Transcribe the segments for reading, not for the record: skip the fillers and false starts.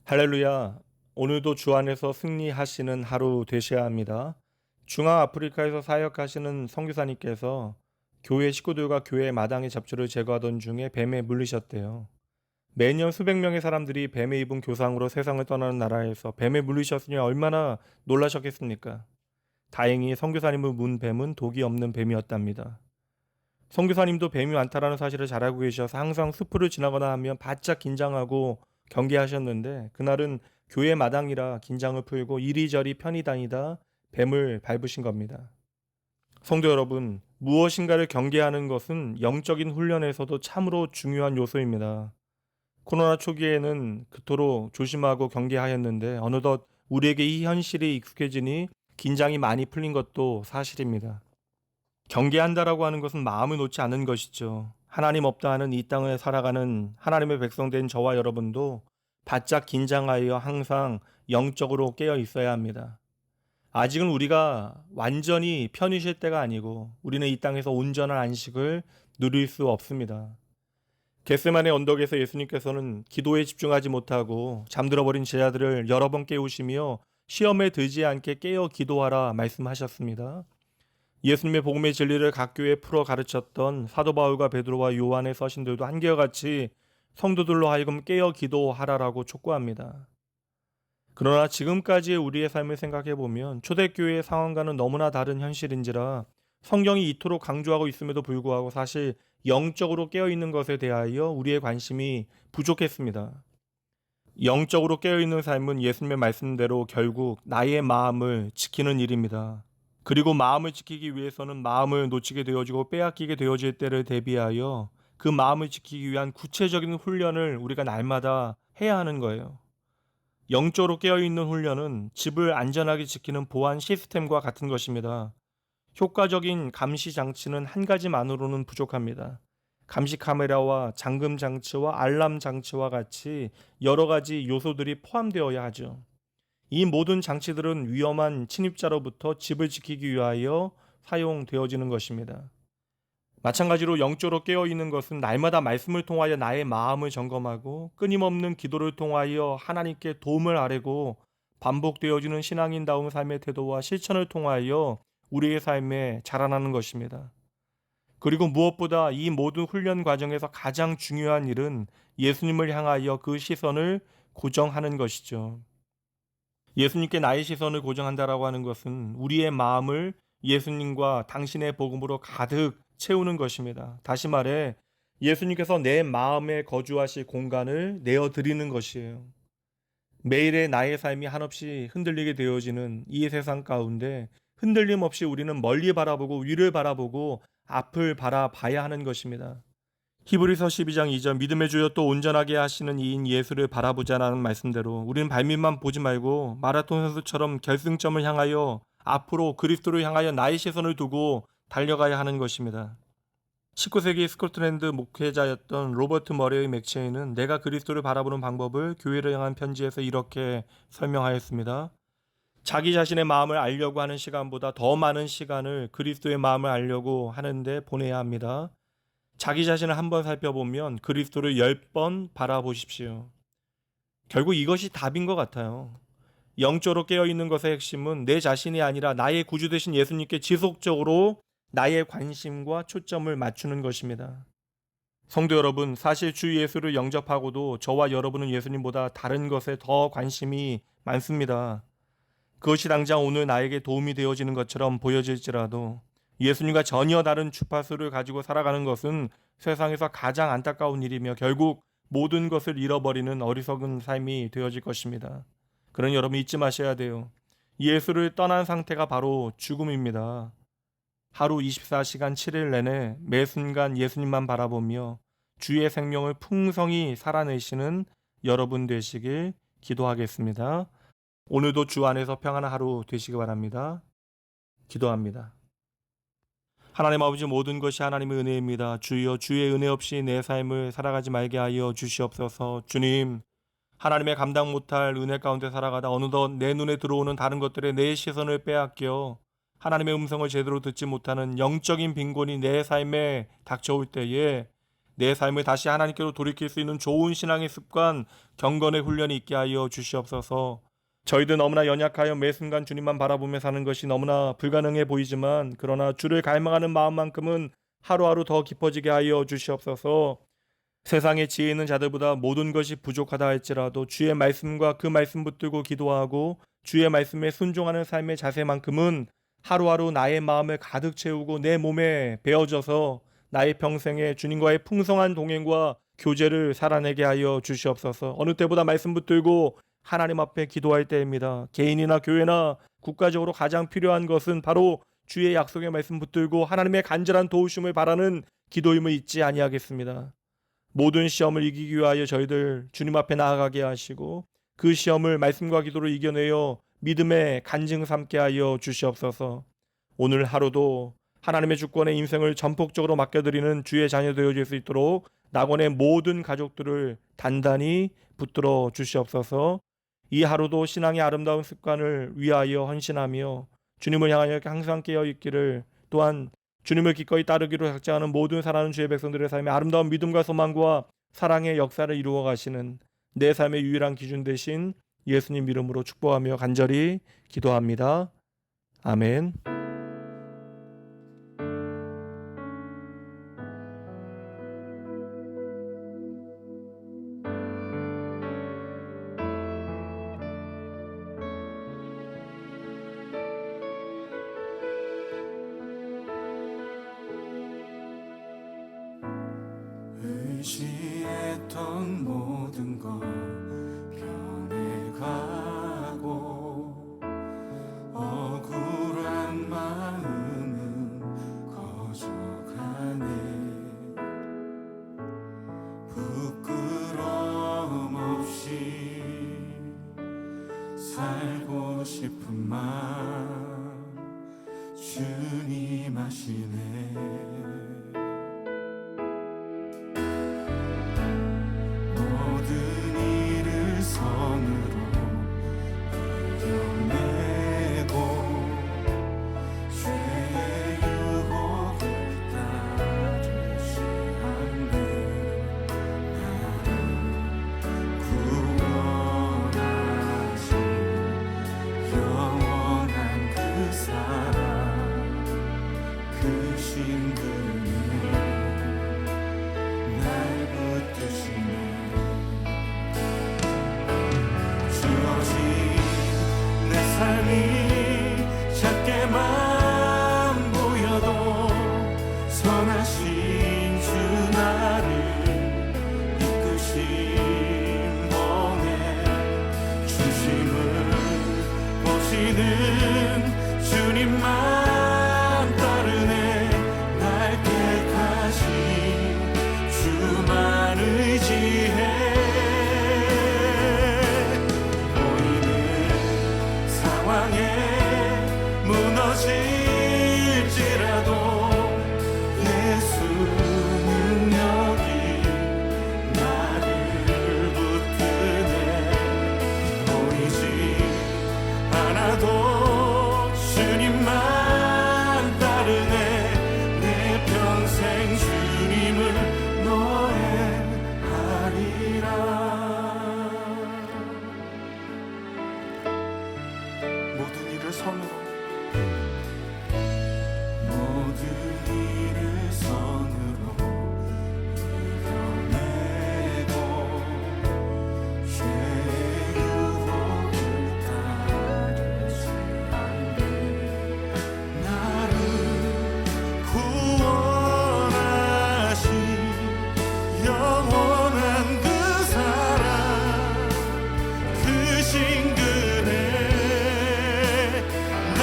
할렐루야. 오늘도 주 안에서 승리하시는 하루 되셔야 합니다. 중앙아프리카에서 사역하시는 선교사님께서 교회 식구들과 교회 마당의 잡초를 제거하던 중에 뱀에 물리셨대요. 매년 수백 명의 사람들이 뱀에 입은 교상으로 세상을 떠나는 나라에서 뱀에 물리셨으니 얼마나 놀라셨겠습니까? 다행히 선교사님을 문 뱀은 독이 없는 뱀이었답니다. 선교사님도 뱀이 많다라는 사실을 잘 알고 계셔서 항상 숲을 지나거나 하면 바짝 긴장하고 경계하셨는데, 그날은 교회 마당이라 긴장을 풀고 이리저리 편히 다니다 뱀을 밟으신 겁니다. 성도 여러분, 무엇인가를 경계하는 것은 영적인 훈련에서도 참으로 중요한 요소입니다. 코로나 초기에는 그토록 조심하고 경계하였는데 어느덧 우리에게 이 현실이 익숙해지니 긴장이 많이 풀린 것도 사실입니다. 경계한다라고 하는 것은 마음을 놓지 않는 것이죠. 하나님 없다 하는 이 땅을 살아가는 하나님의 백성된 저와 여러분도 바짝 긴장하여 항상 영적으로 깨어 있어야 합니다. 아직은 우리가 완전히 편히 쉴 때가 아니고 우리는 이 땅에서 온전한 안식을 누릴 수 없습니다. 겟세마네 언덕에서 예수님께서는 기도에 집중하지 못하고 잠들어 버린 제자들을 여러 번 깨우시며 시험에 들지 않게 깨어 기도하라 말씀하셨습니다. 예수님의 복음의 진리를 각 교회에 풀어 가르쳤던 사도 바울과 베드로와 요한의 서신들도 한결같이 성도들로 하여금 깨어 기도하라라고 촉구합니다. 그러나 지금까지의 우리의 삶을 생각해 보면 초대교회의 상황과는 너무나 다른 현실인지라 성경이 이토록 강조하고 있음에도 불구하고 사실 영적으로 깨어 있는 것에 대하여 우리의 관심이 부족했습니다. 영적으로 깨어 있는 삶은 예수님의 말씀대로 결국 나의 마음을 지키는 일입니다. 그리고 마음을 지키기 위해서는 마음을 놓치게 되어지고 빼앗기게 되어질 때를 대비하여 그 마음을 지키기 위한 구체적인 훈련을 우리가 날마다 해야 하는 거예요. 영적으로 깨어있는 훈련은 집을 안전하게 지키는 보안 시스템과 같은 것입니다. 효과적인 감시 장치는 한 가지만으로는 부족합니다. 감시 카메라와 잠금 장치와 알람 장치와 같이 여러 가지 요소들이 포함되어야 하죠. 이 모든 장치들은 위험한 침입자로부터 집을 지키기 위하여 사용되어지는 것입니다. 마찬가지로 영적으로 깨어있는 것은 날마다 말씀을 통하여 나의 마음을 점검하고 끊임없는 기도를 통하여 하나님께 도움을 아뢰고 반복되어지는 신앙인다운 삶의 태도와 실천을 통하여 우리의 삶에 자라나는 것입니다. 그리고 무엇보다 이 모든 훈련 과정에서 가장 중요한 일은 예수님을 향하여 그 시선을 고정하는 것이죠. 예수님께 나의 시선을 고정한다라고 하는 것은 우리의 마음을 예수님과 당신의 복음으로 가득 채우는 것입니다. 다시 말해 예수님께서 내 마음에 거주하실 공간을 내어드리는 것이에요. 매일의 나의 삶이 한없이 흔들리게 되어지는 이 세상 가운데 흔들림 없이 우리는 멀리 바라보고 위를 바라보고 앞을 바라봐야 하는 것입니다. 히브리서 12장 2절 믿음의 주여 또 온전하게 하시는 이인 예수를 바라보자라는 말씀대로 우리는 발밑만 보지 말고 마라톤 선수처럼 결승점을 향하여 앞으로 그리스도를 향하여 나의 시선을 두고 달려가야 하는 것입니다. 19세기 스코틀랜드 목회자였던 로버트 머레이 맥체인은 내가 그리스도를 바라보는 방법을 교회를 향한 편지에서 이렇게 설명하였습니다. 자기 자신의 마음을 알려고 하는 시간보다 더 많은 시간을 그리스도의 마음을 알려고 하는데 보내야 합니다. 자기 자신을 한번 살펴보면 그리스도를 10번 바라보십시오. 결국 이것이 답인 것 같아요. 영적으로 깨어있는 것의 핵심은 내 자신이 아니라 나의 구주 되신 예수님께 지속적으로 나의 관심과 초점을 맞추는 것입니다. 성도 여러분, 사실 주 예수를 영접하고도 저와 여러분은 예수님보다 다른 것에 더 관심이 많습니다. 그것이 당장 오늘 나에게 도움이 되어지는 것처럼 보여질지라도 예수님과 전혀 다른 주파수를 가지고 살아가는 것은 세상에서 가장 안타까운 일이며 결국 모든 것을 잃어버리는 어리석은 삶이 되어질 것입니다. 그러니 여러분 잊지 마셔야 돼요. 예수를 떠난 상태가 바로 죽음입니다. 하루 24시간 7일 내내 매 순간 예수님만 바라보며 주의 생명을 풍성히 살아내시는 여러분 되시길 기도하겠습니다. 오늘도 주 안에서 평안한 하루 되시기 바랍니다. 기도합니다. 하나님 아버지, 모든 것이 하나님의 은혜입니다. 주여, 주의 은혜 없이 내 삶을 살아가지 말게 하여 주시옵소서. 주님, 하나님의 감당 못할 은혜 가운데 살아가다 어느덧 내 눈에 들어오는 다른 것들에 내 시선을 빼앗겨 하나님의 음성을 제대로 듣지 못하는 영적인 빈곤이 내 삶에 닥쳐올 때에 내 삶을 다시 하나님께로 돌이킬 수 있는 좋은 신앙의 습관, 경건의 훈련이 있게 하여 주시옵소서. 저희들 너무나 연약하여 매 순간 주님만 바라보며 사는 것이 너무나 불가능해 보이지만 그러나 주를 갈망하는 마음만큼은 하루하루 더 깊어지게 하여 주시옵소서. 세상의 지혜 있는 자들보다 모든 것이 부족하다 할지라도 주의 말씀과 그 말씀 붙들고 기도하고 주의 말씀에 순종하는 삶의 자세만큼은 하루하루 나의 마음을 가득 채우고 내 몸에 배어져서 나의 평생에 주님과의 풍성한 동행과 교제를 살아내게 하여 주시옵소서. 어느 때보다 말씀 붙들고 하나님 앞에 기도할 때입니다. 개인이나 교회나 국가적으로 가장 필요한 것은 바로 주의 약속의 말씀 붙들고 하나님의 간절한 도우심을 바라는 기도임을 잊지 아니하겠습니다. 모든 시험을 이기기 위하여 저희들 주님 앞에 나아가게 하시고 그 시험을 말씀과 기도로 이겨내어 믿음의 간증 삼게 하여 주시옵소서. 오늘 하루도 하나님의 주권에 인생을 전폭적으로 맡겨드리는 주의 자녀 되어질 수 있도록 낙원의 모든 가족들을 단단히 붙들어 주시옵소서. 이 하루도 신앙의 아름다운 습관을 위하여 헌신하며 주님을 향하여 항상 깨어있기를, 또한 주님을 기꺼이 따르기로 작정하는 모든 사랑하는 주의 백성들의 삶에 아름다운 믿음과 소망과 사랑의 역사를 이루어 가시는 내 삶의 유일한 기준 되신 예수님 이름으로 축복하며 간절히 기도합니다. 아멘. 의지했던 모든 것 변해가고 억울한 마음은 커져가네. 부끄러움 없이 살고 싶은 마음 주님 아시네. 선으로 이겨내고 죄의 유혹을 따르시 않네. 나를 구원하신 영원한 그 사랑, 그 신분에 날 붙드시네. 내 삶이 작게만 보여도 선하신 주 나를 이끄신 번에 중심을 보시는 주님만 따르네. 날 택하신 주만 의지해. 무너질지라도 예수 능력이 나를 붙드네. 보이지 않아도 주님만 따르네. 내 평생 주님을 노래하리라. 모든 일을 선으로 이겨내고 죄의 유혹을 따르지 않네. 나를 구원하신 영원한 그 사랑, 그 신근에 날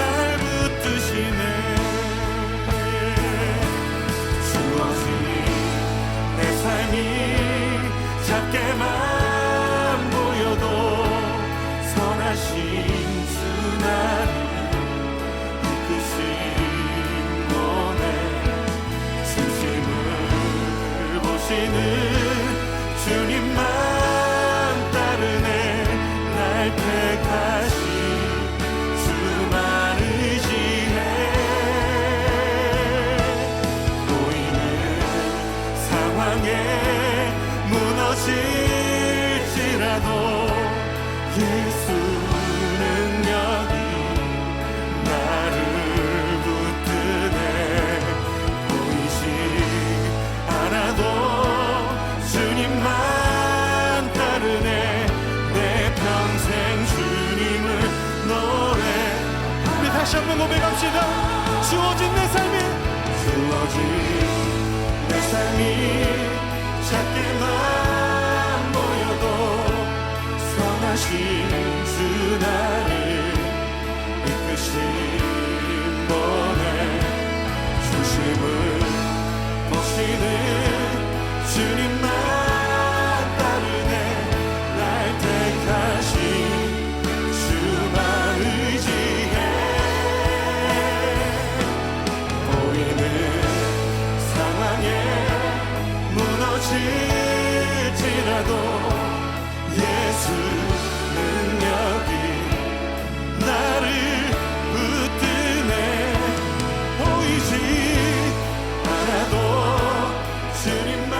다시 한번 고백합시다. 주어진 내 삶이 작게만 보여도 선하신 주 나를 이끄신 번에 주심을 보시는 주님만 따르네. 날 택하신 주만 의지해. 보이는 상황에 무너질지라도 예수 능력이 나를 붙드네. 보이지 않아도 주님만